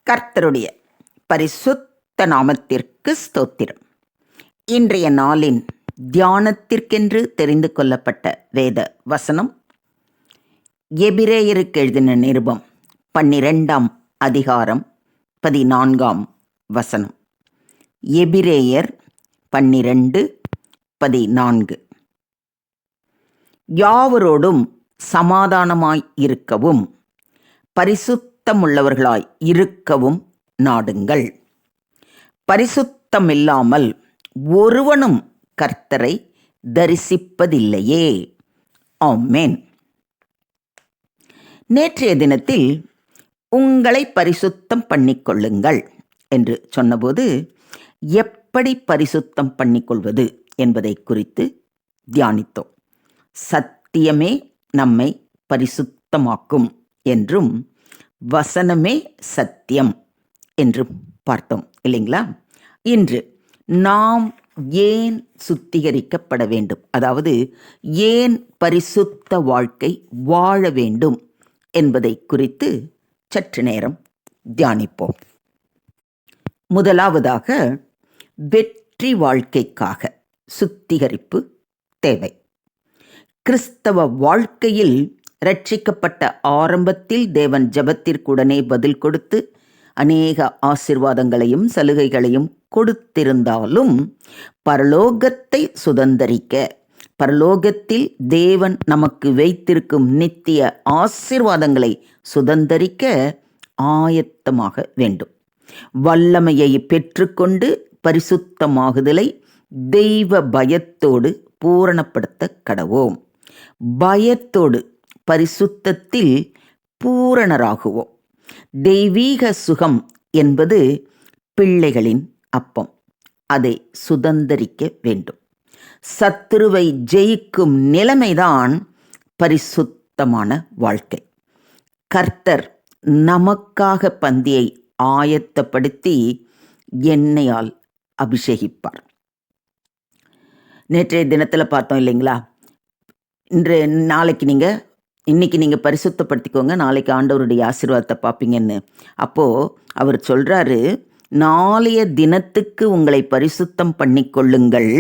கர்த்தருடைய பரிசுத்த நாமத்திற்கு ஸ்தோத்திரம். இன்றைய நாளின் தியானத்திற்கென்று தெரிந்து கொள்ளப்பட்ட வேத வசனம் எபிரேயருக்கு எழுதின நிருபம் 12ஆம் அதிகாரம் 14ஆம் வசனம். எபிரேயர் 12:14. யாவரோடும் சமாதானமாய் இருக்கவும் பரிசுத்தமுள்ளவர்களாய் இருக்கவும் நாடுங்கள். பரிசுத்தமில்லாமல் ஒருவனும் கர்த்தரை தரிசிப்பதில்லையே. ஆமென். நேற்றைய தினத்தில் உங்களை பரிசுத்தம் பண்ணிக்கொள்ளுங்கள் என்று சொன்னபோது எப்படி பரிசுத்தம் பண்ணிக்கொள்வது என்பதை குறித்து தியானித்தோம். சத்தியமே நம்மை பரிசுத்தமாக்கும் என்றும் வசனமே சத்தியம் என்றும் பார்த்தோம் இல்லைங்களா? இன்று நாம் ஏன் சுத்திகரிக்கப்பட வேண்டும், அதாவது ஏன் பரிசுத்த வாழ்க்கை வாழ வேண்டும் என்பதை குறித்து சற்று நேரம் தியானிப்போம். முதலாவதாக, வெற்றி வாழ்க்கைக்காக சுத்திகரிப்பு தேவை. கிறிஸ்தவ வாழ்க்கையில் ரட்சிக்கப்பட்ட ஆரம்பத்தில் தேவன் ஜெபத்திற்குடனே பதில் கொடுத்து அநேக ஆசீர்வாதங்களையும் சலுகைகளையும் கொடுத்திருந்தாலும் பரலோகத்தை சுதந்தரிக்க, பரலோகத்தில் தேவன் நமக்கு வைத்திருக்கும் நித்திய ஆசீர்வாதங்களை சுதந்தரிக்க ஆயத்தமாக வேண்டும். வல்லமையை பெற்றுக்கொண்டு பரிசுத்தமாகுதலை தெய்வ பயத்தோடு பூரணப்படுத்த கடவோம். பயத்தோடு பரிசுத்தத்தில் பூரணராகுவோம். தெய்வீக சுகம் என்பது பிள்ளைகளின் அப்பம். அதை சுதந்தரிக்க வேண்டும். சத்துருவை ஜெயிக்கும் நிலைமைதான் பரிசுத்தமான வாழ்க்கை. கர்த்தர் நமக்காக பந்தியை ஆயத்தப்படுத்தி எண்ணெயால் அபிஷேகிப்பார். நேற்றைய தினத்தில் பார்த்தோம் இல்லைங்களா? இன்னைக்கு நீங்கள் பரிசுத்தப்படுத்திக்கோங்க, நாளைக்கு ஆண்டவருடைய ஆசீர்வாதத்தை பார்ப்பீங்கன்னு. அப்போது அவர் சொல்கிறாரு, நாளைய தினத்துக்கு உங்களை பரிசுத்தம் பண்ணிக்கொள்ளுங்கள்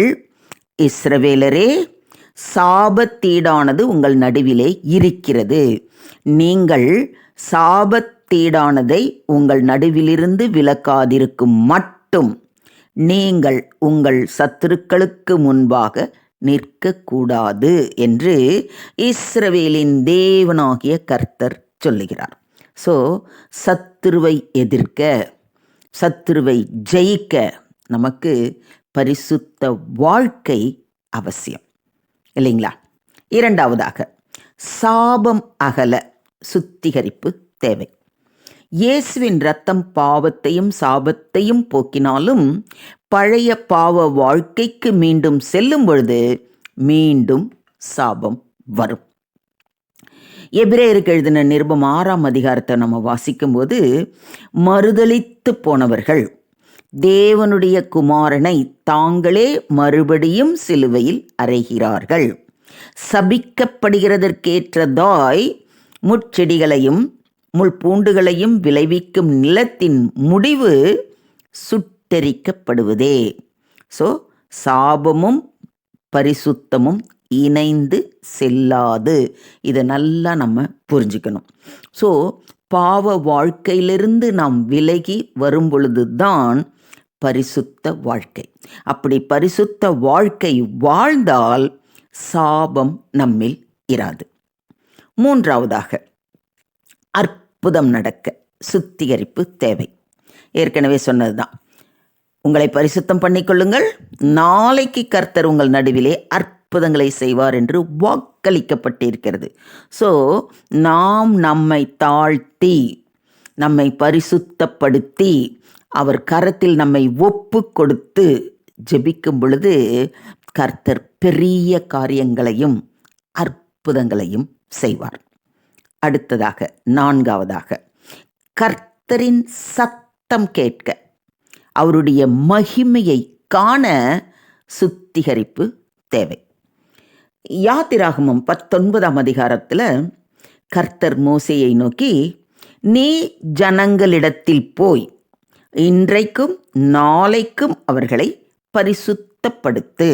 இஸ்ரவேலரே, சாபத்தீடானது உங்கள் நடுவிலே இருக்கிறது. நீங்கள் சாபத்தீடானதை உங்கள் நடுவிலிருந்து விலக்காதிருக்கும் மட்டும் நீங்கள் உங்கள் சத்துருக்களுக்கு முன்பாக நிற்கக்கூடாது என்று இஸ்ரவேலின் தேவனாகிய கர்த்தர் சொல்லுகிறார். ஸோ சத்துருவை எதிர்க்க, சத்துருவை ஜெயிக்க நமக்கு பரிசுத்த வாழ்க்கை அவசியம் இல்லைங்களா? இரண்டாவதாக, சாபம் அகல சுத்திகரிப்பு தேவை. இயேசுவின் இரத்தம் பாவத்தையும் சாபத்தையும் போக்கினாலும் பழைய பாவ வாழ்க்கைக்கு மீண்டும் செல்லும் பொழுது மீண்டும் சாபம் வரும். எபிரேயருக்கு எழுதின நிருபம் 6ஆம் அதிகாரத்தை நம்ம வாசிக்கும்போது, மறுதலித்து போனவர்கள் தேவனுடைய குமாரனை தாங்களே மறுபடியும் சிலுவையில் அறைகிறார்கள். சபிக்கப்படுகிறதற்கேற்றதாய் முட்செடிகளையும் முள்பூண்டுகளையும் விளைவிக்கும் நிலத்தின் முடிவு சுட்டெரிக்கப்படுவதே. ஸோ சாபமும் பரிசுத்தமும் இணைந்து செல்லாது. இதை நல்லா நம்ம புரிஞ்சுக்கணும். ஸோ பாவ வாழ்க்கையிலிருந்து நாம் விலகி வரும் பொழுது தான் பரிசுத்த வாழ்க்கை. அப்படி பரிசுத்த வாழ்க்கை வாழ்ந்தால் சாபம் நம்மில் இராது. மூன்றாவதாக, அற்புதம் நடக்க சுத்திகரிப்பு தேவை. ஏற்கனவே சொன்னதுதான், உங்களை பரிசுத்தம் பண்ணிக்கொள்ளுங்கள், நாளைக்கு கர்த்தர் உங்கள் நடுவிலே அற்புதங்களை செய்வார் என்று வாக்களிக்கப்பட்டிருக்கிறது. ஸோ நாம் நம்மை தாழ்த்தி, நம்மை பரிசுத்தப்படுத்தி, அவர் கரத்தில் நம்மை ஒப்பு கொடுத்து ஜெபிக்கும் பொழுது கர்த்தர் பெரிய காரியங்களையும் அற்புதங்களையும் செய்வார். அடுத்ததாக, நான்காவதாக, கர்த்தரின் சத்தம் கேட்க, அவருடைய மகிமையை காண சுத்திகரிப்பு தேவை. யாத்திராகமம் 19ஆம் அதிகாரத்தில் கர்த்தர் மோசேயை நோக்கி, நீ ஜனங்களிடத்தில் போய் இன்றைக்கும் நாளைக்கும் அவர்களை பரிசுத்தப்படுத்து.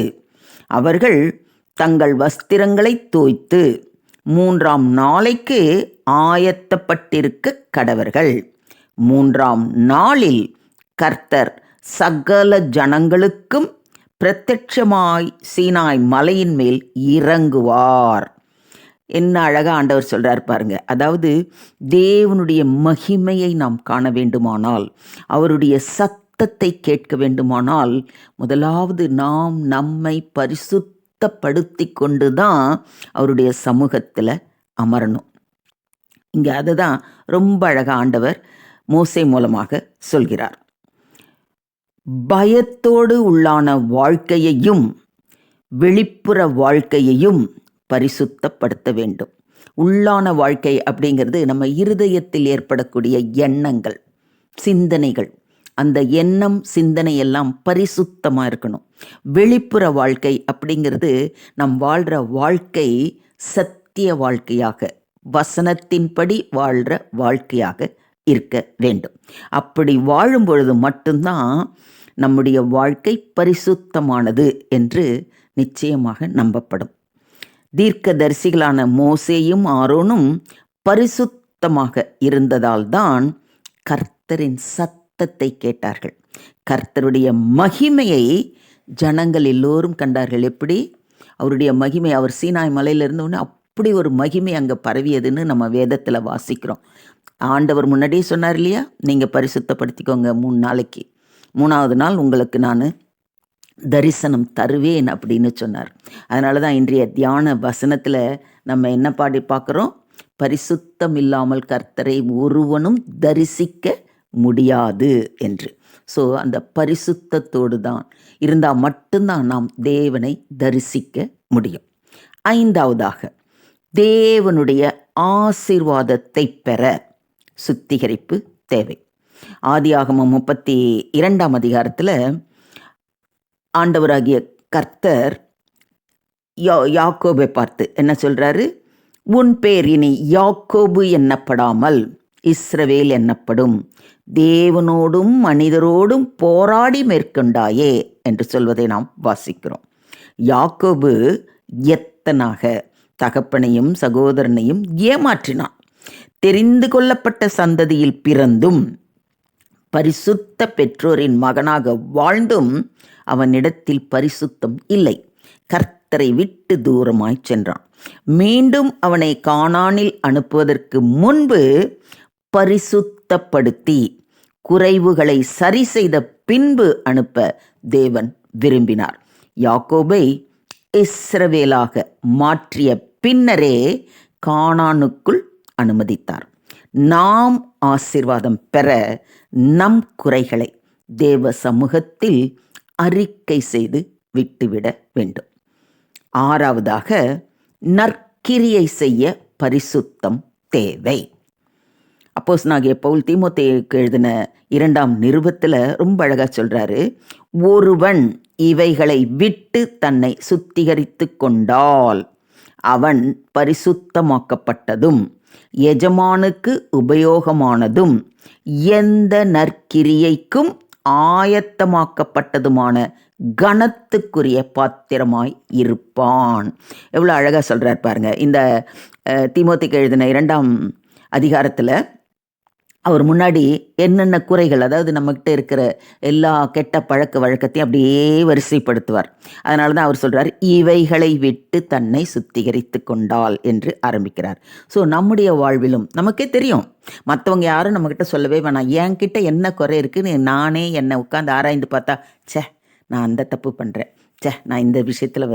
அவர்கள் தங்கள் வஸ்திரங்களை தோய்த்து 3ஆம் நாளைக்கு ஆயத்தப்பட்டிருக்க கடவர்கள். 3ஆம் நாளில் கர்த்தர் சகல ஜனங்களுக்கும் பிரத்யட்சமாய் சீனாய் மலையின் மேல் இறங்குவார். என்ன அழகா ஆண்டவர் சொல்றார் பாருங்க. அதாவது தேவனுடைய மகிமையை நாம் காண வேண்டுமானால், அவருடைய சத்தத்தை கேட்க வேண்டுமானால், முதலாவது நாம் நம்மை பரிசுத்தப்படுத்தி கொண்டு தான் அவருடைய சமூகத்தில் அமரணும். இங்கே அதை தான் ரொம்ப அழகா ஆண்டவர் மோசே மூலமாக சொல்கிறார். பயத்தோடு உள்ளான வாழ்க்கையையும் வெளிப்புற வாழ்க்கையையும் பரிசுத்தப்படுத்த வேண்டும். உள்ளான வாழ்க்கை அப்படிங்கிறது நம்ம இருதயத்தில் ஏற்படக்கூடிய எண்ணங்கள், சிந்தனைகள். அந்த எண்ணம், சிந்தனை எல்லாம் பரிசுத்தமாக இருக்கணும். வெளிப்புற வாழ்க்கை அப்படிங்கிறது நம் வாழ்கிற வாழ்க்கை சத்திய வாழ்க்கையாக, வசனத்தின்படி வாழ்கிற வாழ்க்கையாக இருக்க வேண்டும். அப்படி வாழும் பொழுது மட்டும்தான் நம்முடைய வாழ்க்கை பரிசுத்தமானது என்று நிச்சயமாக நம்பப்படும். தீர்க்கதரிசிகளான மோசேயும் ஆரோனும் பரிசுத்தமாக இருந்ததால் தான் கர்த்தரின் சத்தத்தை கேட்டார்கள். கர்த்தருடைய மகிமையை ஜனங்கள் எல்லோரும் கண்டார்கள். எப்படி? அவருடைய மகிமை, அவர் சீனாய் மலையில் இருந்தோடனே அப்படி ஒரு மகிமை அங்கே பரவியதுன்னு நம்ம வேதத்தில் வாசிக்கிறோம். ஆண்டவர் முன்னாடியே சொன்னார் இல்லையா, நீங்கள் பரிசுத்தப்படுத்திக்கோங்க 3 நாளைக்கு, 3ஆவது நாள் உங்களுக்கு நான் தரிசனம் தருவேன் அப்படின்னு சொன்னார். அதனால தான் இன்றைய தியான வசனத்தில் நம்ம என்ன பாடி பார்க்குறோம்? பரிசுத்தம் இல்லாமல் கர்த்தரை ஒருவனும் தரிசிக்க முடியாது என்று. ஸோ அந்த பரிசுத்தத்தோடு தான் இருந்தால் மட்டும்தான் நாம் தேவனை தரிசிக்க முடியும். 5ஆவதாக, தேவனுடைய ஆசீர்வாதத்தை பெற சுத்திகரிப்பு தேவை. ஆதியாகமம் 32ஆம் அதிகாரத்தில் ஆண்டவராகிய கர்த்தர் யாக்கோபை பார்த்து என்ன சொல்றாரு? உன் பேர் இனி யாக்கோபு என்னப்படாமல் இஸ்ரவேல் என்னப்படும், தேவனோடும் மனிதரோடும் போராடி மேற்கொண்டாயே என்று சொல்வதை நாம் வாசிக்கிறோம். யாக்கோபு எத்தனாக தகப்பனையும் சகோதரனையும் ஏமாற்றினான். தெரிந்து கொள்ளப்பட்ட சந்ததியில் பிறந்தும் பரிசுத்த பெற்றோரின் மகனாக வாழ்ந்தும் அவனிடத்தில் பரிசுத்தம் இல்லை. கர்த்தரை விட்டு தூரமாய் சென்றான். மீண்டும் அவனை கானானில் அனுப்புவதற்கு முன்பு பரிசுத்தப்படுத்தி குறைவுகளை சரி செய்த பின்பு அனுப்ப தேவன் விரும்பினார். யாக்கோபை இஸ்ரவேலாக மாற்றிய பின்னரே கானானுக்குள் அனுமதித்தார். நாம் ஆசீர்வாதம் பெற நம் குறைகளை தேவ சமூகத்தில் அறிக்கை செய்து விட்டுவிட வேண்டும். 6ஆவதாக, நற்கிரியை செய்ய பரிசுத்தம் தேவை. அப்போஸ்தலனாகிய பவுல் தீமோத்தேயுக்கு எழுதின 2ஆம் நிருபத்தில் ரொம்ப அழகா சொல்றாரு, ஒருவன் இவைகளை விட்டு தன்னை சுத்திகரித்து கொண்டால் அவன் பரிசுத்தமாக்கப்பட்டதும் எஜமானுக்கு உபயோகமானதும் எந்த நற்கிரியைக்கும் ஆயத்தமாக்கப்பட்டதுமான கனத்துக்குரிய பாத்திரமாய் இருப்பான். எவ்வளோ அழகாக சொல்கிறார் பாருங்க. இந்த தீமோத்தேயுக்கு எழுதின 2ஆம் அதிகாரத்தில் அவர் முன்னாடி என்னென்ன குறைகள், அதாவது நம்மக்கிட்ட இருக்கிற எல்லா கெட்ட பழக்க வழக்கத்தையும் அப்படியே வரிசைப்படுத்துவார். அதனால தான் அவர் சொல்கிறார், இவைகளை விட்டு தன்னை சுத்திகரித்து கொண்டால் என்று ஆரம்பிக்கிறார். ஸோ நம்முடைய வாழ்விலும் நமக்கே தெரியும், மற்றவங்க யாரும் நம்மக்கிட்ட சொல்லவே வேணாம், என்கிட்ட என்ன குறை இருக்குன்னு நானே என்னை உட்காந்து ஆராய்ந்து பார்த்தா, நான் அந்த தப்பு பண்ணுறேன், நான் இந்த விஷயத்தில்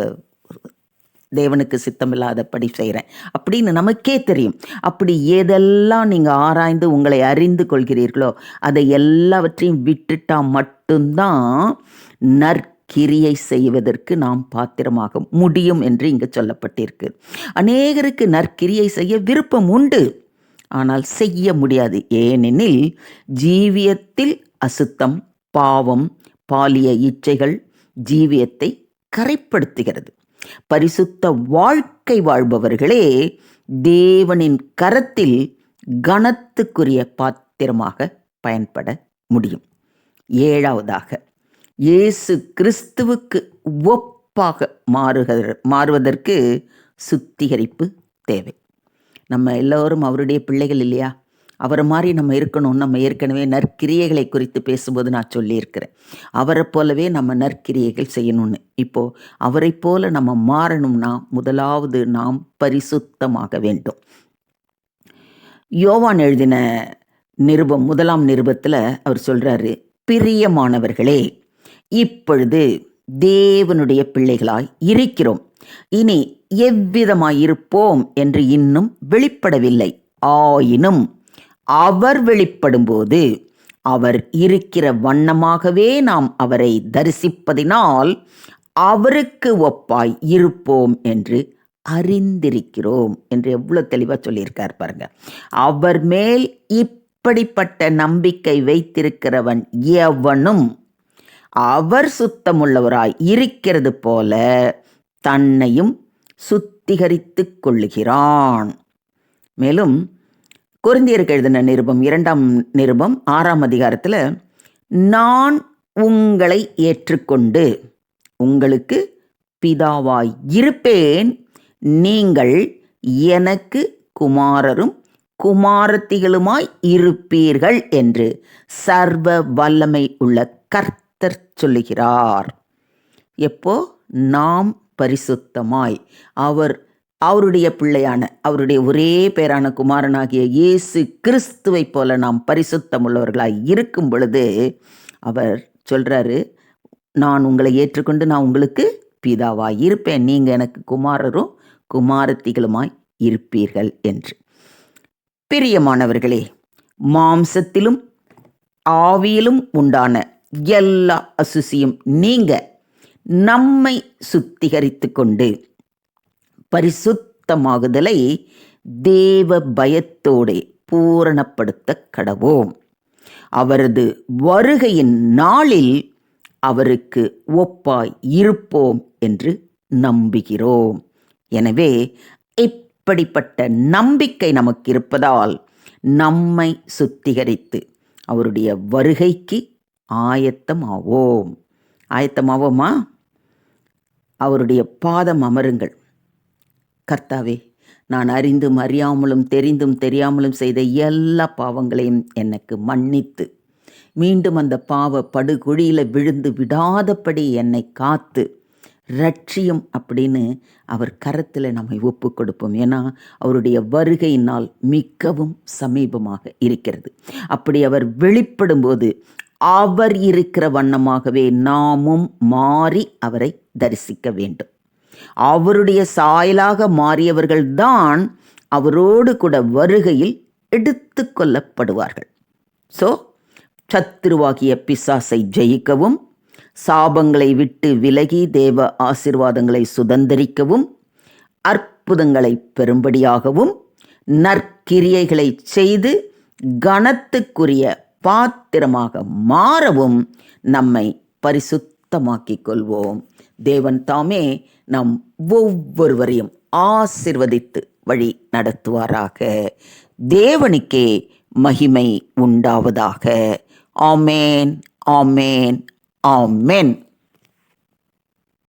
தேவனுக்கு சித்தமில்லாதபடி செய்கிறேன் அப்படின்னு நமக்கே தெரியும். அப்படி எதெல்லாம் நீங்கள் ஆராய்ந்து உங்களை அறிந்து கொள்கிறீர்களோ அதை எல்லாவற்றையும் விட்டுட்டா மட்டும்தான் நற்கிரியை செய்வதற்கு நாம் பாத்திரமாக முடியும் என்று இங்கு சொல்லப்பட்டிருக்கு. அநேகருக்கு நற்கிரியை செய்ய விருப்பம் உண்டு, ஆனால் செய்ய முடியாது. ஏனெனில் ஜீவியத்தில் அசுத்தம், பாவம், பாலிய இச்சைகள் ஜீவியத்தை கரைப்படுத்துகிறது. பரிசுத்த வாழ்க்கை வாழ்பவர்களே தேவனின் கரத்தில் கனத்துக்குரிய பாத்திரமாக பயன்பட முடியும். 7வதாக, இயேசு கிறிஸ்துவுக்கு ஒப்பாக மாறுவதற்கு சுத்திகரிப்பு தேவை. நம்ம எல்லோரும் அவருடைய பிள்ளைகள் இல்லையா? அவரை மாதிரி நம்ம இருக்கணும். நம்ம ஏற்கனவே நற்கிரியைகளை குறித்து பேசும்போது நான் சொல்லியிருக்கிறேன். அவரை போலவே நம்ம நற்கிரியைகள் செய்யணும்னு. இப்போது அவரை போல நம்ம மாறணும்னா முதலாவது நாம் பரிசுத்தமாக வேண்டும். யோவான் எழுதின நிருபம் 1ஆம் நிருபத்தில் அவர் சொல்கிறாரு, பிரியமானவர்களே, இப்பொழுது தேவனுடைய பிள்ளைகளாய் இருக்கிறோம். இனி எவ்விதமாயிருப்போம் என்று இன்னும் வெளிப்படவில்லை. ஆயினும் அவர் வெளிப்படும்போது அவர் இருக்கிற வண்ணமாகவே நாம் அவரை தரிசிப்பதினால் அவருக்கு ஒப்பாய் இருப்போம் என்று அறிந்திருக்கிறோம் என்று எவ்வளோ தெளிவாக சொல்லியிருக்கார் பாருங்க. அவர் மேல் இப்படிப்பட்ட நம்பிக்கை வைத்திருக்கிறவன் எவனும் அவர் சுத்தமுள்ளவராய் இருக்கிறது போல தன்னையும் சுத்திகரித்து கொள்ளுகிறான். மேலும் கொரிந்தியருக்கு எழுதின நிருபம் 2ஆம் நிருபம் 6ஆம் அதிகாரத்தில், நான் உங்களை ஏற்றுக்கொண்டு உங்களுக்கு பிதாவாய் இருப்பேன், நீங்கள் எனக்கு குமாரரும் குமாரத்திகளுமாய் இருப்பீர்கள் என்று சர்வ வல்லமை உள்ள கர்த்தர் சொல்லுகிறார். எப்போ? நாம் பரிசுத்தமாய் அவருடைய பிள்ளையான அவருடைய ஒரே பேரான குமாரனாகிய இயேசு கிறிஸ்துவை போல நாம் பரிசுத்தமுள்ளவர்களாய் இருக்கும் பொழுது அவர் சொல்கிறாரு, நான் உங்களை ஏற்றுக்கொண்டு நான் உங்களுக்கு பிதாவாய் இருப்பேன், நீங்கள் எனக்கு குமாரரும் குமாரத்திகளுமாய் இருப்பீர்கள் என்று. பிரியமானவர்களே, மாம்சத்திலும் ஆவியிலும் உண்டான எல்லா அசுசியும் நீங்க நம்மை சுத்திகரித்து கொண்டு பரிசுத்தமாகுதலை தேவ பயத்தோடு பூரணப்படுத்த கடவோம். அவரது வருகையின் நாளில் அவருக்கு ஒப்பாய் இருப்போம் என்று நம்புகிறோம். எனவே இப்படிப்பட்ட நம்பிக்கை நமக்கு இருப்பதால் நம்மை சுத்திகரித்து அவருடைய வருகைக்கு ஆயத்தமாவோம். ஆயத்தமாவோமா? அவருடைய பாதம் அமருங்கள். கர்த்தாவே, நான் அறிந்தும் அறியாமலும் தெரிந்தும் தெரியாமலும் செய்த எல்லா பாவங்களையும் எனக்கு மன்னித்து மீண்டும் அந்த பாவ படுகுழியில் விழுந்து விடாதபடி என்னை காத்து ரட்சியும் அப்படின்னு அவர் கரத்தில் நம்மை ஒப்பு கொடுப்போம். ஏன்னா அவருடைய வருகையினால் மிகவும் சமீபமாக இருக்கிறது. அப்படி அவர் வெளிப்படும்போது அவர் இருக்கிற வண்ணமாகவே நாமும் மாறி அவரை தரிசிக்க வேண்டும். அவருடைய சாயலாக மாறியவர்கள்தான் அவரோடு கூட வருகையில் எடுத்து கொள்ளப்படுவார்கள். சத்துருவாகிய பிசாசை ஜெயிக்கவும், சாபங்களை விட்டு விலகி தேவ ஆசீர்வாதங்களை சுதந்தரிக்கவும், அற்புதங்களை பெறும்படியாகவும், நற்கிரியைகளை செய்து கனத்துக்குரிய பாத்திரமாக மாறவும் நம்மை பரிசுத்தமாக்கிக் கொள்வோம். தேவன் தாமே நம் ஒவ்வொருவரையும் ஆசீர்வதித்து வழி நடத்துவாராக. தேவனுக்கே மகிமை உண்டாவதாக. ஆமேன், ஆமேன், ஆமேன்.